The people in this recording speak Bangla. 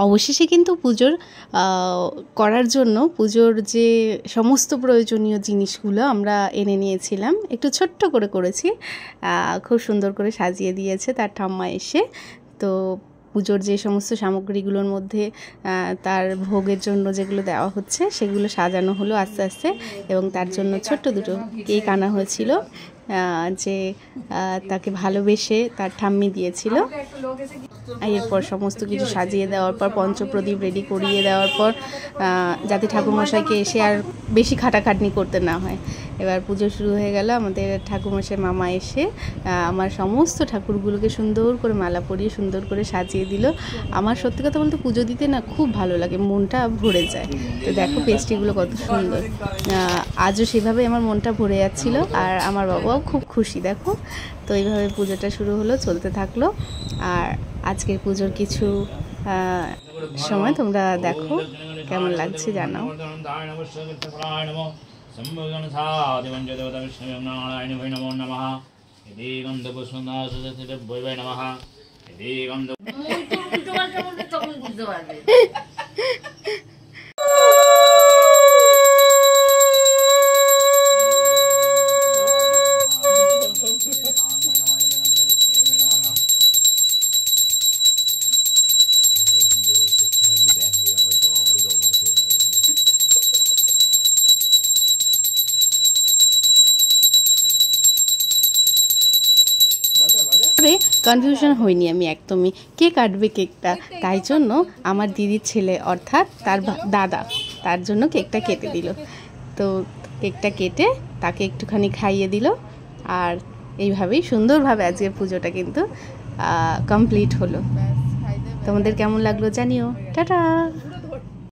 অবশেষে কিন্তু পুজোর করার জন্য পুজোর যে সমস্ত প্রয়োজনীয় জিনিসগুলো আমরা এনে নিয়েছিলাম, একটু ছোট্ট করে করেছি, খুব সুন্দর করে সাজিয়ে দিয়েছে তার ঠাম্মা এসে। তো পুজোর যে সমস্ত সামগ্রীগুলোর মধ্যে তার ভোগের জন্য যেগুলো দেওয়া হচ্ছে সেগুলো সাজানো হলো আস্তে আস্তে, এবং তার জন্য ছোট্ট দুটো কেক আনা হয়েছিল যে তাকে ভালোবেসে তার ঠাম্মি দিয়েছিল। এরপর সমস্ত কিছু সাজিয়ে দেওয়ার পর পঞ্চপ্রদীপ রেডি করিয়ে দেওয়ার পর যাতে ঠাকুরমশাইকে এসে আর বেশি খাটাখাটনি করতে না হয়, এবার পুজো শুরু হয়ে গেল। আমাদের ঠাকুরমশাই মামা এসে আমার সমস্ত ঠাকুরগুলোকে সুন্দর করে মালা পরিয়ে সুন্দর করে সাজিয়ে দিল। আমার সত্যি কথা বলতে পুজো দিতে না খুব ভালো লাগে, মনটা ভরে যায়। তো দেখো পেস্ট্রিগুলো কত সুন্দর, আজও সেভাবে আমার মনটা ভরে যাচ্ছিল, আর আমার বাবাও খুব খুশি। দেখো, তো এইভাবে পুজোটা শুরু হলো, চলতে থাকলো। আর আজকের পুজোর কিছু সময় তোমরা দেখো, কেমন লাগছে জানাও। কনফিউশন হয়নি আমি একদমই, কে কাটবে কেকটা, তাই জন্য আমার দিদির ছেলে অর্থাৎ তার দাদা তার জন্য কেকটা কেটে দিল। তো কেকটা কেটে তাকে একটুখানি খাইয়ে দিল, আর এইভাবেই সুন্দরভাবে আজকের পুজোটা কিন্তু কমপ্লিট হলো। তোমাদের কেমন লাগলো জানিও। টাটা।